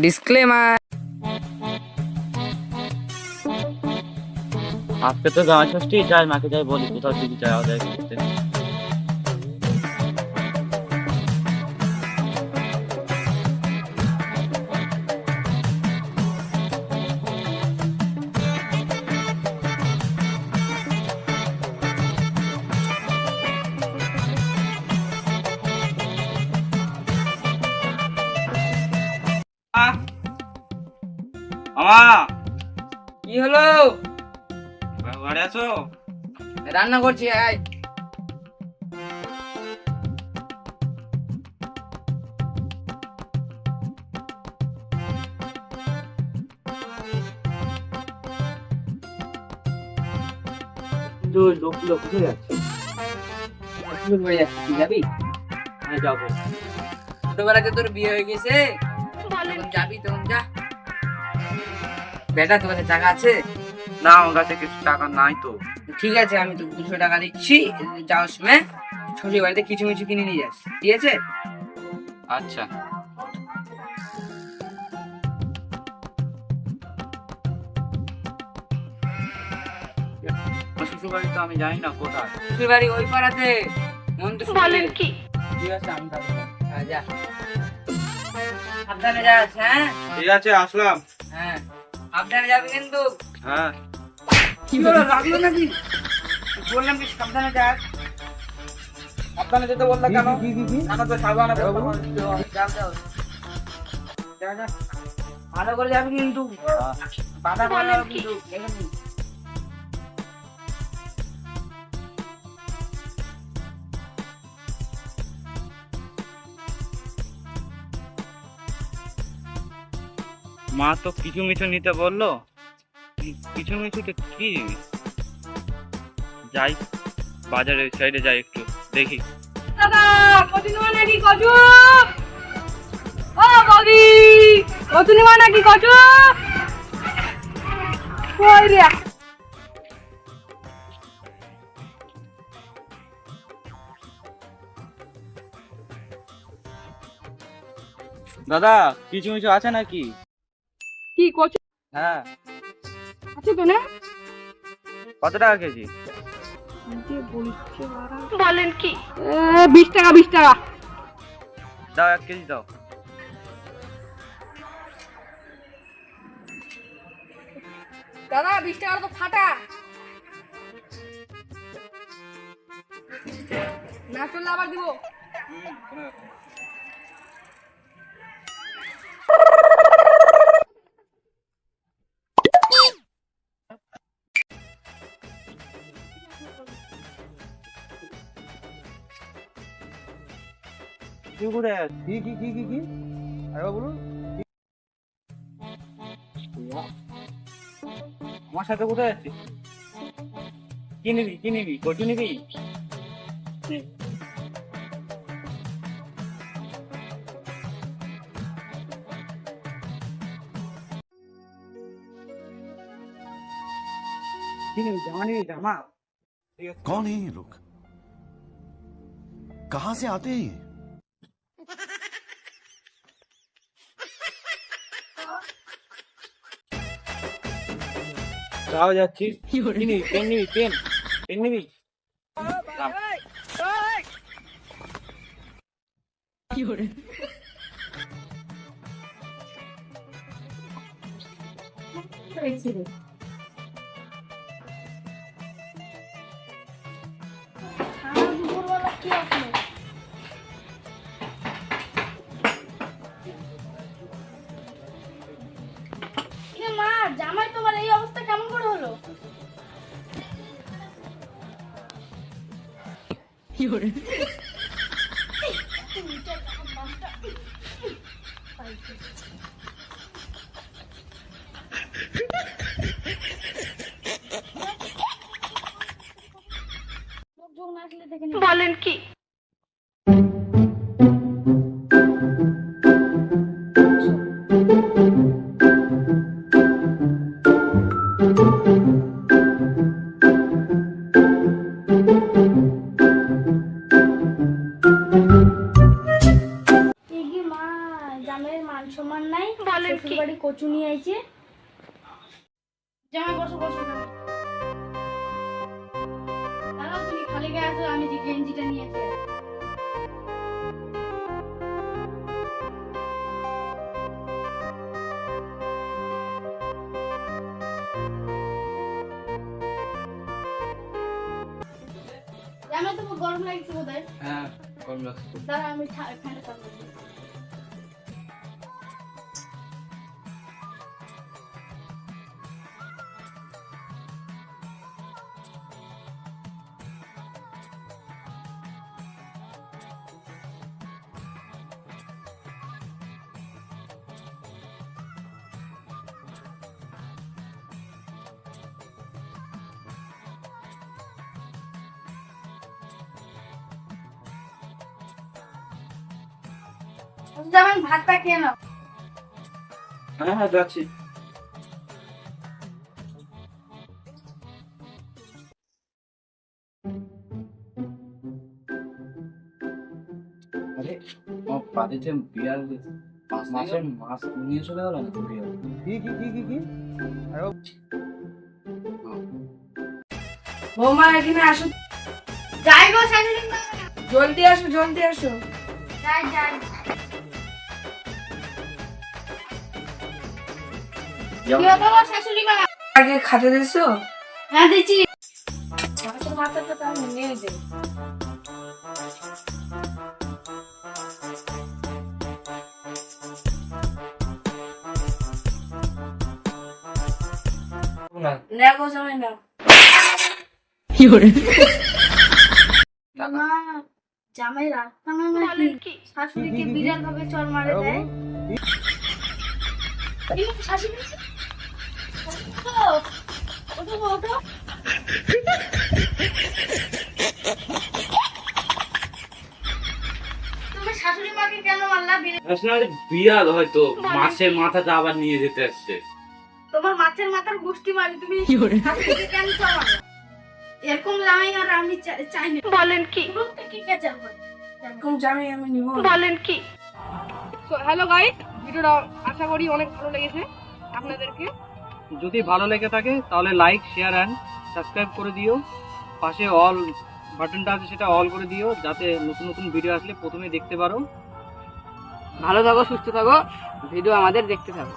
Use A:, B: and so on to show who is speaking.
A: Disclaimer.
B: আজকে তো জামাই ষষ্ঠী, যাই মাকে যাই বলি কোথাও যদি যাওয়া যায় ঘুরতে। আমা,
A: কি হলো?
B: ঘরে আছো?
A: রান্না করছি, আয়।
B: কিন্তু ওই লোকগুলো কোথায় যাচ্ছে?
A: তুই যাবি?
B: হ্যাঁ যাবো।
A: ছোটবেলাতে তোর বিয়ে হয়ে গেছে, তখন যাবি, তখন যা। বেটা, তোর কাছে টাকা আছে?
B: না, আমার কাছে কিছু টাকা নাই তো।
A: ঠিক আছে, আমি তো 200 টাকা দিচ্ছি, যাওয়ার সময় শ্বশুর বাড়িতে কিছু মিছু কিনে নিয়ে যাস, ঠিক আছে?
B: আচ্ছা। শ্বশুর বাড়ি তো আমি জানি না কোথায়।
A: শ্বশুর বাড়ি ওই পাড়াতে। মন তো
C: বলেন কি?
A: ঠিক আছে, আমি যাবো। হ্যাঁ, যা, সাবধানে যাস। হ্যাঁ
B: ঠিক আছে, আসলাম।
A: হ্যাঁ, সাবধানে যাবি কিন্তু।
B: হ্যাঁ।
A: কি হলো, লাগলো নাকি? বললাম কি সাবধানে যাস। সাবধানে যেতে বললে কেন? কেন তো সাবধানে বলবো? যাও, যাও। যা, যা। ভালো করে যাবি কিন্তু, বাধা পড়ে যাবে কিন্তু, দেখে নিস।
B: মা তো কিছু মিছু নিতে বললো। কিছু মিছুতে কি জিনিস? যাই, বাজারের সাইডে যাই, একটু দেখি।
C: দাদা, কচু নেওয়া নাকি কচু? ও বৌদি, কচু নেওয়া নাকি কচু? কই রে?
B: দাদা, কিছু মিছু আছে নাকি?
C: কি কচু
B: হ্যাঁ।
C: আছে তো না?
B: কত টাকা কেজি?
C: বলেন কি? 20 টাকা, 20 টাকা।
B: দাও, 1 কেজি দাও।
C: দাদা, 20 টাকা তো ফাটা। না চললে আবার দিব।
B: কি করে? কি? আরে বলুন। আমার সাথে কোথায় যাচ্ছিস? কি নিবি? কচু নিবি? কি নিবি? জামা নিবি? জামা? ঠিক আছে।
D: कौन है ये लोग? कहां से आते हैं ये?
B: তাও যাচ্ছিস? কি নিবি? পেন নিবি? পেন নিবি? দাম।
C: মা, জামাই তোমার এই অবস্থা কেমন করে হলো? বলেন কি? জামাইয়ের মান সম্মান নাই, বলেন কচু নিয়ে আইছে। জামাই বসো বসো না। দাঁড়াও, তুমি খালি গায়ে আছো, আমি যে গেঞ্জিটা নিয়েছি। জামাই তোমার গরম লাগছে বোধহয়।
B: হ্যাঁ কম লাগছে।
C: দাঁড়া, আমি ফ্যানটা চালু করি। জামাই ভাতটা খেয়ে নাও।
B: হ্যাঁ হ্যাঁ যাচ্ছি। আরে বাড়িতে বিড়াল মাছের মাছ নিয়ে চলে গেল না বিড়াল। কি
C: বৌমা এখানে আসো। যাই গো শাশুড়ি মা,
D: জলদি আসো জলদি আসো।
C: যাই যাই। কি হলো গো শাশুড়ি মা?
D: আগে খাতে দিছো?
C: হ্যাঁ দিচ্ছি।
D: মাছের মাথাটা তো আমি নিয়ে যাই। না গো জামাই না।
C: মা, জামাই রাস্তা না নাকি শাশুড়িকে বিড়াল ভাবে চড় মারে দেয়। এই শাশুড়ি, ওঠো, ওঠো, ওঠো। তুমি শাশুড়ি মাকে কেন মারলা?
B: বিড়াল হয়তো মাছের মাথাটা আবার নিয়ে যেতে আসছে।
C: তোমার মাছের মাথার গোষ্ঠী মারি, তুমি শাশুড়িকে কেন চড় মারলা? এরকম জামাই আর আমি চাই না। বলেন কি? কি কেচাল করে?
D: এরকম জামাই আমি নিব না।
C: বলেন কি?
D: হ্যালো গাইস, ভিডিওটা আশা করি অনেক ভালো লেগেছে আপনাদেরকে।
B: যদি ভালো লেগে থাকে তাহলে লাইক শেয়ার অ্যান্ড সাবস্ক্রাইব করে দিও। পাশে অল বাটনটা আছে সেটা অল করে দিও, যাতে নতুন নতুন ভিডিও আসলে প্রথমে দেখতে পারো।
D: ভালো থাকো, সুস্থ থাকো, ভিডিও আমাদের দেখতে থাকো।